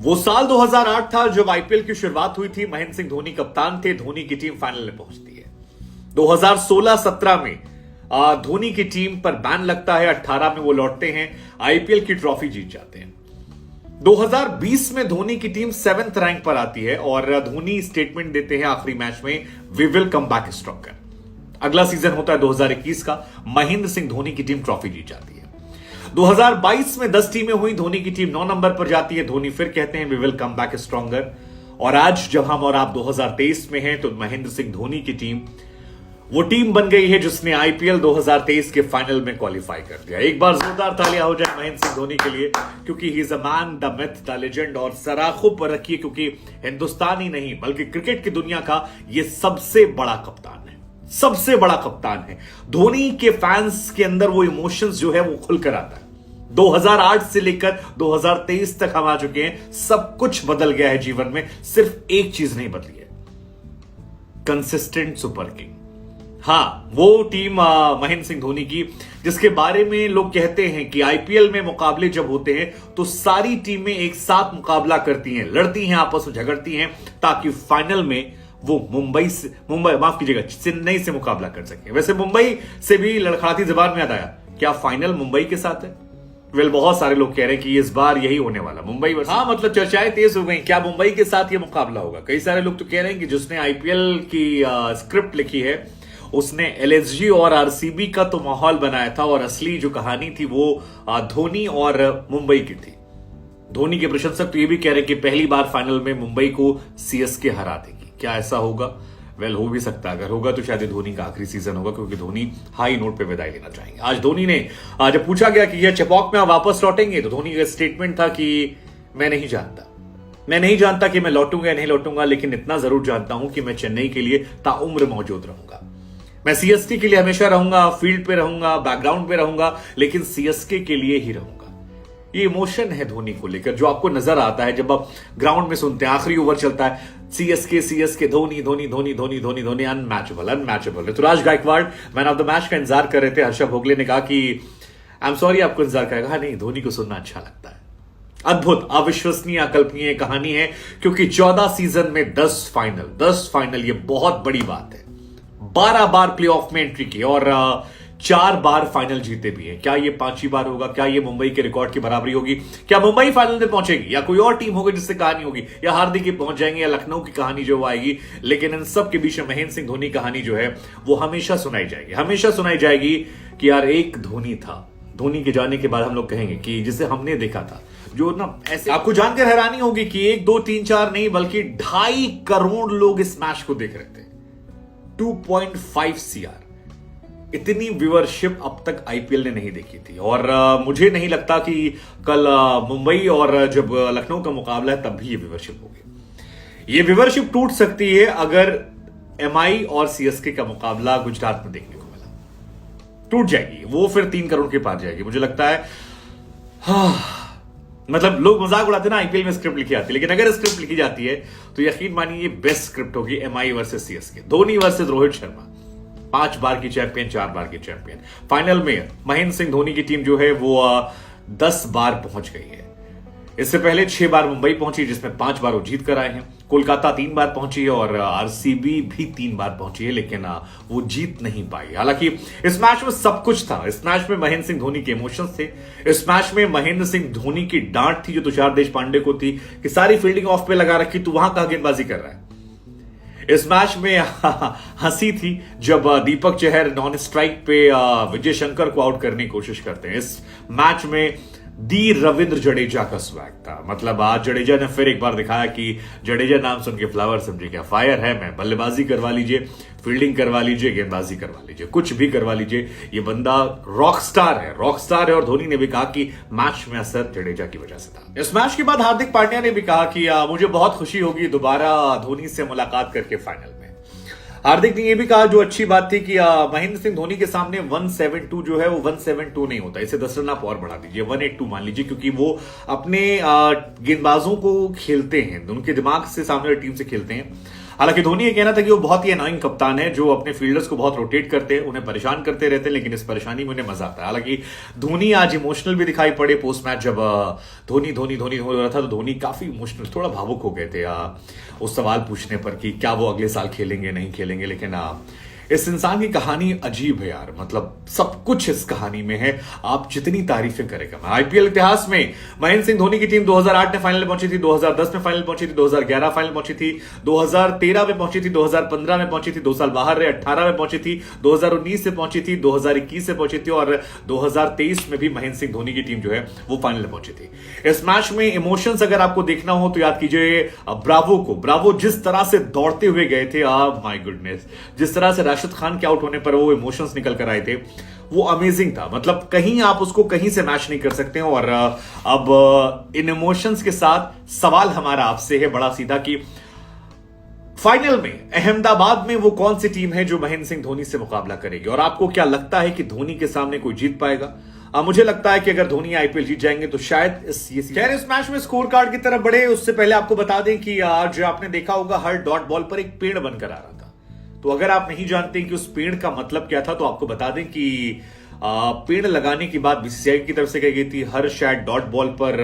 वो साल 2008 था जब आईपीएल की शुरुआत हुई थी। महेंद्र सिंह धोनी कप्तान थे, धोनी की टीम फाइनल में पहुंचती है। 2016-17 में धोनी की टीम पर बैन लगता है, 18 में वो लौटते हैं, आईपीएल की ट्रॉफी जीत जाते हैं। 2020 में धोनी की टीम 7th रैंक पर आती है और धोनी स्टेटमेंट देते हैं आखिरी मैच में, we will come back stronger. अगला सीजन होता है 2021 का, महेंद्र सिंह धोनी की टीम ट्रॉफी जीत जाती है। 2022 में 10 टीमें हुई, धोनी की टीम 9 नंबर पर जाती है, धोनी फिर कहते हैं we will come back stronger. और आज जब हम और आप 2023 में हैं तो महेंद्र सिंह धोनी की टीम वो टीम बन गई है जिसने आईपीएल 2023 के फाइनल में क्वालिफाई कर दिया। एक बार जोरदार तालियां हो जाए महेंद्र सिंह धोनी के लिए, क्योंकि he is a man, the myth, the legend. और सराखों पर रखिए, क्योंकि हिंदुस्तान ही नहीं बल्कि क्रिकेट की दुनिया का ये सबसे बड़ा कप्तान है, सबसे बड़ा कप्तान है। धोनी के फैंस के अंदर वो इमोशंस जो है वो खुलकर आता है। 2008 से लेकर 2023 तक हम आ चुके हैं, सब कुछ बदल गया है जीवन में, सिर्फ एक चीज नहीं बदली है, कंसिस्टेंट सुपर किंग। हाँ, वो टीम महेंद्र सिंह धोनी की, जिसके बारे में लोग कहते हैं कि आईपीएल में मुकाबले जब होते हैं तो सारी टीमें एक साथ मुकाबला करती हैं, लड़ती हैं, आपस में झगड़ती हैं, ताकि फाइनल में वो चेन्नई से मुकाबला कर सके। वैसे मुंबई से भी लड़खड़ाती जबान में याद आया, क्या फाइनल मुंबई के साथ है? बहुत सारे लोग कह रहे हैं कि इस बार यही होने वाला, मुंबई वर्सेस। हाँ, मतलब चर्चाएं तेज हो गई, क्या मुंबई के साथ ये मुकाबला होगा? कई सारे लोग तो कह रहे हैं कि जिसने आईपीएल की स्क्रिप्ट लिखी है उसने एलएसजी और आरसीबी का तो माहौल बनाया था, और असली जो कहानी थी वो धोनी और मुंबई की थी। धोनी के प्रशंसक तो ये भी कह रहे हैं कि पहली बार फाइनल में मुंबई को सीएसके हरा देगी। क्या ऐसा होगा? वेल, हो भी सकता है। अगर होगा तो शायद धोनी का आखिरी सीजन होगा, क्योंकि धोनी हाई नोट पे विदाई लेना चाहेंगे। आज धोनी ने जब पूछा गया कि यह चेपॉक में आप वापस लौटेंगे, तो धोनी का स्टेटमेंट था कि मैं नहीं जानता कि मैं लौटूंगा या नहीं लौटूंगा, लेकिन इतना जरूर जानता हूं कि मैं चेन्नई के लिए ताउम्र मौजूद रहूंगा। मैं सीएसके के लिए हमेशा रहूंगा, फील्ड पे रहूंगा, बैकग्राउंड पे रहूंगा, लेकिन सीएसके के लिए ही रहूंगा। ये इमोशन है धोनी को लेकर, जो आपको नजर आता है जब आप ग्राउंड में सुनते हैं, आखिरी ओवर चलता है, CSK Dhoni Dhoni Dhoni Dhoni Dhoni Dhoni, unmatchable. Ruturaj Gaikwad man of the match का इंतजार कर रहे थे। हर्षा भोगले ने कहा कि आई एम सॉरी, आपको इंतजार करेगा। नहीं, धोनी को सुनना अच्छा लगता है। अद्भुत, अविश्वसनीय, अकल्पनीय कहानी है, क्योंकि 14 सीजन में 10 फाइनल, ये बहुत बड़ी बात है। 12 बार प्लेऑफ में एंट्री की और 4 बार फाइनल जीते भी हैं। क्या ये 5वीं बार होगा? क्या ये मुंबई के रिकॉर्ड की बराबरी होगी? क्या मुंबई फाइनल में पहुंचेगी, या कोई और टीम होगी जिससे कहानी होगी, या हार्दिक ही पहुंच जाएंगे, या लखनऊ की कहानी जो आएगी? लेकिन इन सब के बीच में महेंद्र सिंह धोनी कहानी जो है वो हमेशा सुनाई जाएगी कि यार एक धोनी था। धोनी के जाने के बाद हम लोग कहेंगे कि जिसे हमने देखा था, जो ना ऐसे आपको जानकर हैरानी होगी कि 1 2 3 4 नहीं बल्कि 2.5 करोड़ लोग इस मैच को देख रहे थे। 2.5 CR, इतनी व्यूअरशिप अब तक आईपीएल ने नहीं देखी थी। और मुझे नहीं लगता कि कल मुंबई और जब लखनऊ का मुकाबला है तब भी ये व्यूअरशिप होगी। ये व्यूअरशिप टूट सकती है अगर एमआई और सीएसके का मुकाबला गुजरात में देखने को मिला, टूट जाएगी वो, फिर 3 करोड़ के पार जाएगी। मुझे लगता है मतलब लोग मजाक उड़ाते ना आईपीएल में स्क्रिप्ट लिखी आती है, लेकिन अगर स्क्रिप्ट लिखी जाती है तो यकीन मानिए बेस्ट स्क्रिप्ट होगी MI versus CSK, Dhoni versus Rohit Sharma. 5 बार की चैंपियन, 4 बार की चैंपियन। फाइनल में महेंद्र सिंह धोनी की टीम जो है वो 10 बार पहुंच गई है। इससे पहले 6 बार मुंबई पहुंची, जिसमें 5 बार वो जीत कर आए हैं। कोलकाता 3 बार पहुंची है और आरसीबी भी 3 बार पहुंची है, लेकिन वो जीत नहीं पाई। हालांकि इस मैच में सब कुछ था। इस मैच में महेंद्र सिंह धोनी के इमोशंस थे। इस मैच में महेंद्र सिंह धोनी की डांट थी जो तुषार देशपांडे को थी कि सारी फील्डिंग ऑफ पे लगा रखी, तू वहां कहां गेंदबाजी कर रहा है। इस मैच में हंसी थी जब दीपक चहर नॉन स्ट्राइक पे विजय शंकर को आउट करने की कोशिश करते हैं। इस मैच में दी रविंद्र जडेजा का स्वैग था। मतलब आज जडेजा ने फिर एक बार दिखाया कि जडेजा नाम सुन के फ्लावर समझे क्या, फायर है मैं, बल्लेबाजी करवा लीजिए, फील्डिंग करवा लीजिए, गेंदबाजी करवा लीजिए, कुछ भी करवा लीजिए, ये बंदा रॉक स्टार है। और धोनी ने भी कहा कि मैच में असर जडेजा की वजह से था। इस मैच के बाद हार्दिक पांड्या ने भी कहा कि मुझे बहुत खुशी होगी दोबारा धोनी से मुलाकात करके फाइनल में। हार्दिक ने यह भी कहा, जो अच्छी बात थी, कि महेंद्र सिंह धोनी के सामने 172 जो है वो 172 नहीं होता, इसे 10 रन आप और बढ़ा दीजिए, 182 मान लीजिए, क्योंकि वो अपने गेंदबाजों को खेलते हैं, उनके दिमाग से सामने टीम से खेलते हैं। हालांकि धोनी ये कहना था कि वो बहुत ही अनोइंग कप्तान है जो अपने फील्डर्स को बहुत रोटेट करते हैं, उन्हें परेशान करते रहते हैं, लेकिन इस परेशानी में उन्हें मजा आता है। हालांकि धोनी आज इमोशनल भी दिखाई पड़े पोस्ट मैच, जब धोनी धोनी धोनी हो रहा था तो धोनी काफी इमोशनल, थोड़ा भावुक हो गए थे उस सवाल पूछने पर कि क्या वो अगले साल खेलेंगे नहीं खेलेंगे। लेकिन इस इंसान की कहानी अजीब है यार, मतलब सब कुछ इस कहानी में है, आप जितनी तारीफें करेगा। आईपीएल इतिहास में महेंद्र सिंह धोनी की टीम 2008 में फाइनल पहुंची थी, 2010 में फाइनल पहुंची थी, 2011 फाइनल पहुंची थी, 2013 में पहुंची थी, 2015 में पहुंची थी, 2 साल बाहर रहे, 18 में पहुंची थी, 2019 से पहुंची थी, 2021 से पहुंची थी और 2023 में भी महेंद्र सिंह धोनी की टीम जो है वो फाइनल में पहुंची थी। इस मैच में इमोशंस अगर आपको देखना हो तो याद कीजिए ब्रावो को। ब्रावो जिस तरह से दौड़ते हुए गए थे, माय गुडनेस, जिस तरह से राशिद खान के आउट होने पर वो इमोशंस निकल कर आए थे, वो अमेजिंग था। मतलब कहीं आप उसको कहीं से मैच नहीं कर सकते। और अब इन इमोशंस के साथ सवाल हमारा आपसे है बड़ा सीधा कि फाइनल में अहमदाबाद में वो कौन सी टीम है जो महेंद्र सिंह धोनी से मुकाबला करेगी, और आपको क्या लगता है कि धोनी के सामने कोई जीत पाएगा? मुझे लगता है कि अगर धोनी आईपीएल जीत जाएंगे तो शायद इस मैच में स्कोर कार्ड की तरफ बढ़े उससे पहले आपको बता दें कि आज आपने देखा होगा हर डॉट बॉल पर एक पेड़ बनकर आ रहा था। तो अगर आप नहीं जानते कि उस पेड़ का मतलब क्या था तो आपको बता दें कि पेड़ लगाने की बात बीसीसीआई की तरफ से कही गई थी। हर शायद डॉट बॉल पर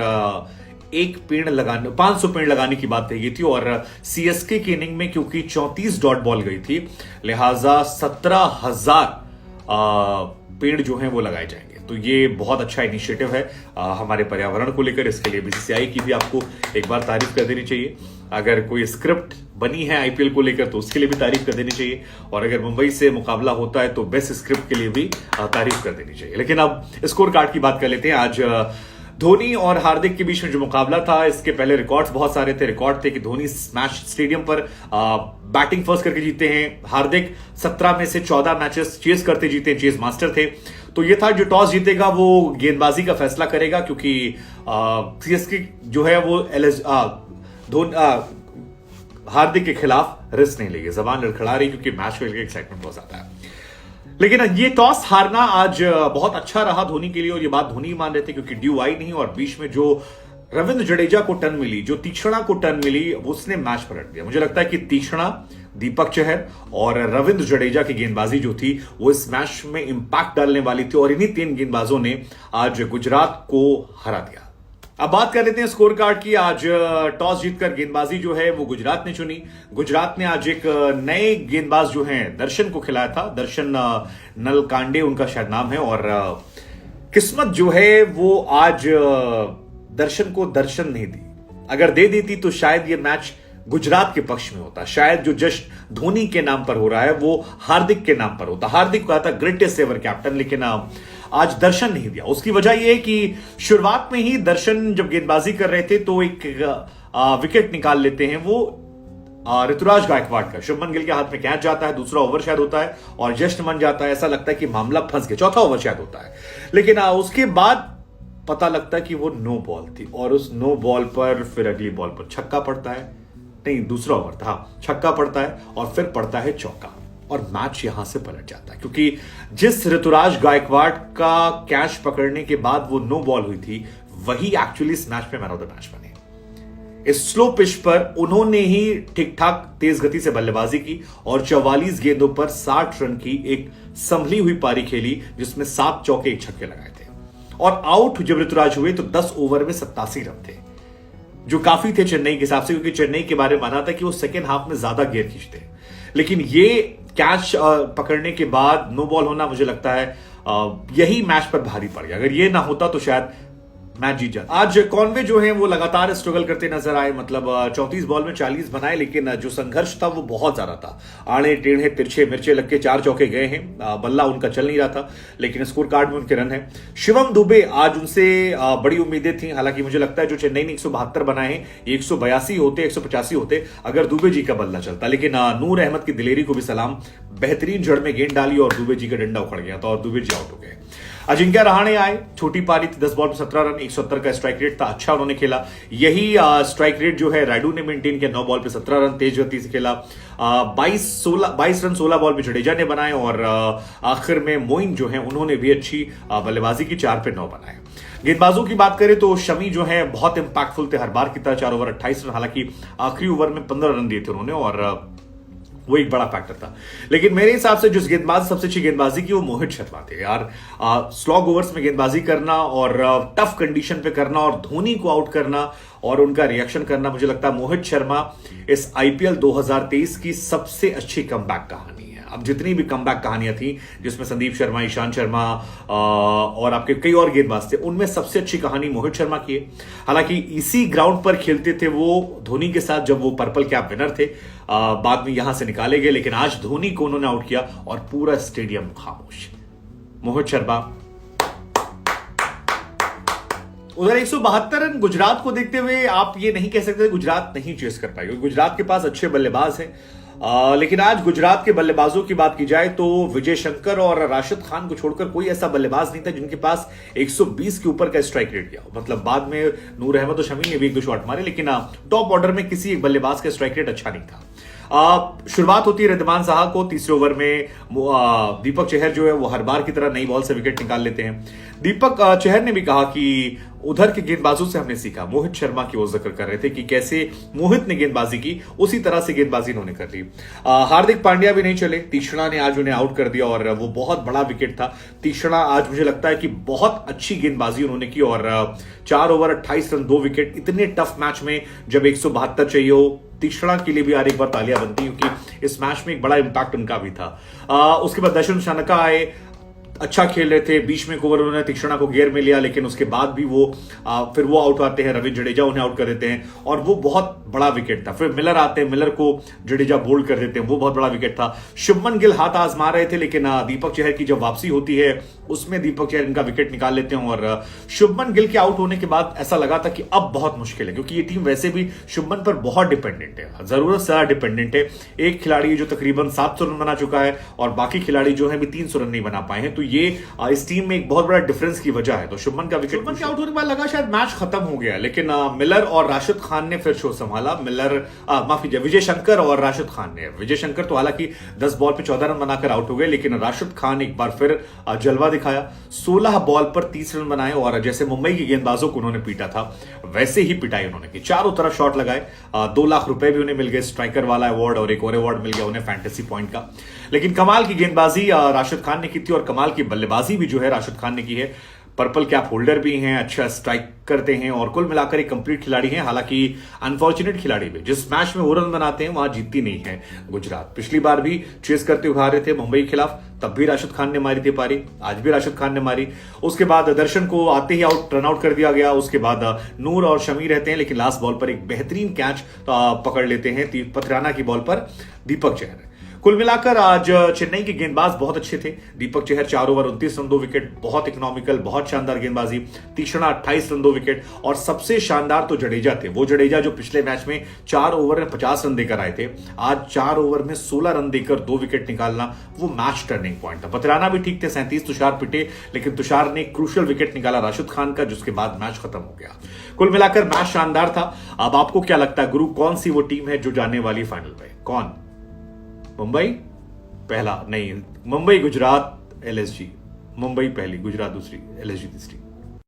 एक पेड़ लगाने, 500 पेड़ लगाने की बात कही गई थी। और सीएसके की इनिंग में क्योंकि 34 डॉट बॉल गई थी, लिहाजा 17,000 पेड़ जो हैं वो लगाए जाएंगे। तो ये बहुत अच्छा इनिशिएटिव है हमारे पर्यावरण को लेकर। इसके लिए बीसीसीआई की भी आपको एक बार तारीफ कर देनी चाहिए। अगर कोई स्क्रिप्ट बनी है आईपीएल को लेकर तो उसके लिए भी तारीफ कर देनी चाहिए, और अगर मुंबई से मुकाबला होता है तो बेस्ट स्क्रिप्ट के लिए भी तारीफ कर देनी चाहिए। लेकिन अब स्कोर कार्ड की बात कर लेते हैं। आज धोनी और हार्दिक के बीच में जो मुकाबला था, इसके पहले रिकॉर्ड्स बहुत सारे थे। रिकॉर्ड थे कि धोनी स्मैश स्टेडियम पर बैटिंग फर्स्ट करके जीते हैं, हार्दिक 17 में से 14 मैचेस चेस करते जीते, चेस मास्टर थे। तो ये था जो टॉस जीतेगा वो गेंदबाजी का फैसला करेगा, क्योंकि सीएसके जो है वो हार्दिक के खिलाफ रिस्क नहीं लेगी। जबान लड़खड़ा रही क्योंकि मैच को लेकर एक्साइटमेंट बहुत ज्यादा है। लेकिन ये टॉस हारना आज बहुत अच्छा रहा धोनी के लिए, और ये बात धोनी मान रहे थे क्योंकि ड्यू आई नहीं, और बीच में जो रविंद्र जडेजा को टर्न मिली, जो तीक्ष्णा को टर्न मिली, उसने मैच पलट दिया। मुझे लगता है कि तीक्ष्णा, दीपक चहर और रविंद्र जडेजा की गेंदबाजी जो थी वो इस मैच में इंपैक्ट डालने वाली थी, और इन्हीं 3 गेंदबाजों ने आज गुजरात को हरा दिया। अब बात कर लेते हैं स्कोर कार्ड की। आज टॉस जीतकर गेंदबाजी जो है वो गुजरात ने चुनी। गुजरात ने आज एक नए गेंदबाज जो हैं दर्शन को खिलाया था। दर्शन नलकांडे उनका शायद नाम है, और किस्मत जो है वो आज दर्शन को दर्शन नहीं दी। अगर दे देती तो शायद ये मैच गुजरात के पक्ष में होता। शायद जो जश्न धोनी के नाम पर हो रहा है वो हार्दिक के नाम पर होता। हार्दिक को कहा था ग्रेटेस्ट एवर कैप्टन, लेकिन आज दर्शन नहीं दिया। उसकी वजह यह है कि शुरुआत में ही दर्शन जब गेंदबाजी कर रहे थे तो एक विकेट निकाल लेते हैं वो ऋतुराज गायकवाड़ का। शुभमन गिल के हाथ में कैच जाता है, दूसरा ओवर शायद होता है और जश्न बन जाता है। ऐसा लगता है कि मामला फंस गया, चौथा ओवर शायद होता है। लेकिन उसके बाद पता लगता है कि वो नो बॉल थी, और उस नो बॉल पर फिर अगली बॉल पर छक्का पड़ता है, नहीं दूसरा ओवर था, छक्का पड़ता है और फिर पड़ता है चौका, और मैच यहां से पलट जाता है। क्योंकि जिस ऋतुराज गायकवाड़ का कैच पकड़ने के बाद वो नो बॉल हुई थी, वही एक्चुअली इस मैच में मैन ऑफ द मैच बने। इस स्लो पिच पर उन्होंने ही ठीक ठाक तेज गति से बल्लेबाजी की और 44 गेंदों पर 60 रन की एक संभली हुई पारी खेली, जिसमें 7 चौके 1 छक्के लगाए थे। और आउट जब ऋतुराज हुए तो 10 ओवर में 87 रन थे, जो काफी थे चेन्नई के हिसाब से, क्योंकि चेन्नई के बारे में माना था कि वो सेकेंड हाफ में ज्यादा गेयर खींचते हैं। लेकिन ये कैच पकड़ने के बाद नो बॉल होना, मुझे लगता है यही मैच पर भारी पड़ गया। अगर ये ना होता तो शायद मैच जीत जाता। आज कॉनवे जो है वो लगातार स्ट्रगल करते नजर आए। मतलब 34 बॉल में 40 बनाए, लेकिन जो संघर्ष था वो बहुत ज्यादा था। आड़े टेढ़े तिरछे मिर्चे लग के 4 चौके गए हैं। बल्ला उनका चल नहीं रहा था, लेकिन स्कोर कार्ड में उनके रन है। शिवम दुबे, आज उनसे बड़ी उम्मीदें थी। हालांकि मुझे लगता है जो चेन्नई ने 172 बनाए हैं, 182 होते, 185 होते अगर दुबे जी का बल्ला चलता। लेकिन नूर अहमद की दिलेरी को भी सलाम, बेहतरीन जड़ में गेंद डाली और दुबे जी का डंडा उखड़ गया था और दुबे जी आउट हो गए। अजिंक्य रहाणे आए, छोटी पारी थी, 10 बॉल में 17 रन, 170 का स्ट्राइक रेट था, अच्छा उन्होंने खेला। यही स्ट्राइक रेट जो है रायडू ने मेंटेन किया, 9 बॉल पे 17 रन, तेज गति से खेला। 22 रन 16 बॉल में जडेजा ने बनाए, और आखिर में मोइन जो है उन्होंने भी अच्छी बल्लेबाजी की, 4 पे 9 बनाए। गेंदबाजों की बात करें तो शमी जो है बहुत इंपैक्टफुल थे, हर बार की तरह 4 ओवर 28 रन, हालांकि आखिरी ओवर में 15 रन दिए थे उन्होंने, और वो एक बड़ा फैक्टर था। लेकिन मेरे हिसाब से जिस गेंदबाज सबसे अच्छी गेंदबाजी की वो मोहित शर्मा थे यार। स्लॉग ओवर्स में गेंदबाजी करना और टफ कंडीशन पे करना और धोनी को आउट करना और उनका रिएक्शन करना, मुझे लगता है मोहित शर्मा इस आईपीएल 2023 की सबसे अच्छी कमबैक कहानी है। अब जितनी भी कमबैक कहानियां थी जिसमें संदीप शर्मा, ईशांत शर्मा और आपके कई और गेंदबाज थे, उनमें सबसे अच्छी कहानी मोहित शर्मा की है। हालांकि इसी ग्राउंड पर खेलते थे वो धोनी के साथ जब वो पर्पल कैप विनर थे, बाद में यहां से निकाले गए, लेकिन आज धोनी को उन्होंने आउट किया और पूरा स्टेडियम खामोश। मोहित शर्मा। उधर 172 रन गुजरात को देखते हुए आप ये नहीं कह सकते गुजरात नहीं चेस कर पाएगी। गुजरात के पास अच्छे बल्लेबाज हैं, लेकिन आज गुजरात के बल्लेबाजों की बात की जाए तो विजय शंकर और राशिद खान को छोड़कर कोई ऐसा बल्लेबाज नहीं था जिनके पास 120 के ऊपर का स्ट्राइक रेट गया। मतलब बाद में नूर अहमद और शमी ने भी एक दो शॉट मारे, लेकिन टॉप ऑर्डर में किसी एक बल्लेबाज का स्ट्राइक रेट अच्छा नहीं था। शुरुआत होती है रिद्धिमान साहा को, तीसरे ओवर में दीपक चहर जो है वो हर बार की तरह नई बॉल से विकेट निकाल लेते हैं। दीपक चहर ने भी कहा कि उधर के गेंदबाजों से हमने सीखा, मोहित शर्मा की वो जिक्र कर रहे थे कि कैसे मोहित ने गेंदबाजी की उसी तरह से गेंदबाजी इन्होंने कर ली। हार्दिक पांड्या भी नहीं चले, तीक्ष्णा ने आज उन्हें आउट कर दिया और वो बहुत बड़ा विकेट था। तीक्ष्णा आज मुझे लगता है कि बहुत अच्छी गेंदबाजी उन्होंने की और 4 ओवर 28 रन 2 विकेट, इतने टफ मैच में जब 172 चाहिए हो, तीक्ष्णा के लिए भी यार एक बार तालियां बनती, क्योंकि इस मैच में एक बड़ा इंपैक्ट उनका भी था। उसके बाद दर्शन शनका आए, अच्छा खेल रहे थे, बीच में एक ओवर उन्होंने तीक्ष्णा को गेयर में लिया, लेकिन उसके बाद भी फिर वो आउट आते हैं, रवि जडेजा उन्हें आउट कर देते हैं और वो बहुत बड़ा विकेट था। फिर मिलर आते हैं, मिलर को जडेजा बोल्ड कर देते हैं, वो बहुत बड़ा विकेट था। शुभमन गिल हाथ आजमा रहे थे, लेकिन दीपक चहर की जब वापसी होती है उसमें दीपक चहर इनका विकेट निकाल लेते हैं और शुभमन गिल के आउट होने के बाद ऐसा लगा था कि अब बहुत मुश्किल है, क्योंकि ये टीम वैसे भी शुभमन पर बहुत डिपेंडेंट है, जरूरत से ज्यादा डिपेंडेंट है। एक खिलाड़ी जो तकरीबन 700 रन बना चुका है और बाकी खिलाड़ी जो है भी 300 रन नहीं बना पाए हैं, तो ये इस टीम में एक बहुत बड़ा डिफरेंस की वजह है। तो शुभमन का विकेट, शुभमन के आउट होने के बाद लगा शायद मैच खत्म हो गया, लेकिन मिलर और राशिद खान ने फिर शो संभाला। विजय शंकर और राशिद खान ने, विजय शंकर तो हालांकि 10 बॉल पे 14 रन बनाकर आउट हो गए, लेकिन राशिद खान एक बार फिर जलवा दिखाया, 16 बॉल पर 30 रन बनाए और जैसे मुंबई के गेंदबाजों को उन्होंने पीटा था वैसे ही पिटाई उन्होंने की। चारों तरफ शॉट लगाए, 2 लाख रुपए भी उन्हें मिल गए, स्ट्राइकर वाला अवार्ड और एक और अवार्ड मिल गया उन्हें फैंटेसी पॉइंट का। लेकिन कमाल की गेंदबाजी राशिद खान ने की थी और कमाल की बल्लेबाजी भी जो है राशिद खान ने की है। पर्पल कैप होल्डर भी हैं, अच्छा स्ट्राइक करते हैं और कुल मिलाकर एक कंप्लीट खिलाड़ी हैं। हालांकि अनफॉर्चुनेट खिलाड़ी भी, जिस मैच में वो रन बनाते हैं वहां जीतती नहीं है गुजरात। पिछली बार भी चेस करते हुए हारे थे मुंबई के खिलाफ, तब भी राशिद खान ने मारी थी पारी, आज भी राशिद खान ने मारी। उसके बाद दर्शन को आते ही रन आउट कर दिया गया। उसके बाद नूर और शमी रहते हैं, लेकिन लास्ट बॉल पर एक बेहतरीन कैच पकड़ लेते हैं पथराना की बॉल पर दीपक चहर। कुल मिलाकर आज चेन्नई के गेंदबाज बहुत अच्छे थे। Deepak Chahar 4 over 29 run 2 wicket, बहुत इकोनॉमिकल, बहुत शानदार गेंदबाजी। तीक्ष्णा 28 रन 2 विकेट और सबसे शानदार तो जडेजा थे। वो जडेजा जो पिछले मैच में 4 ओवर में 50 रन देकर आए थे, आज 4 ओवर में 16 रन देकर 2 विकेट निकालना वो मैच टर्निंग पॉइंट था। पथराना भी ठीक थे, 37 तुषार पिटे, लेकिन तुषार ने क्रूशियल विकेट निकाला राशिद खान का, जिसके बाद मैच खत्म हो गया। कुल मिलाकर मैच शानदार था। अब आपको क्या लगता है गुरु, कौन सी वो टीम है जो जाने वाली फाइनल में? कौन? मुंबई पहला नहीं, मुंबई गुजरात LSG, मुंबई पहली, गुजरात दूसरी, LSG तीसरी।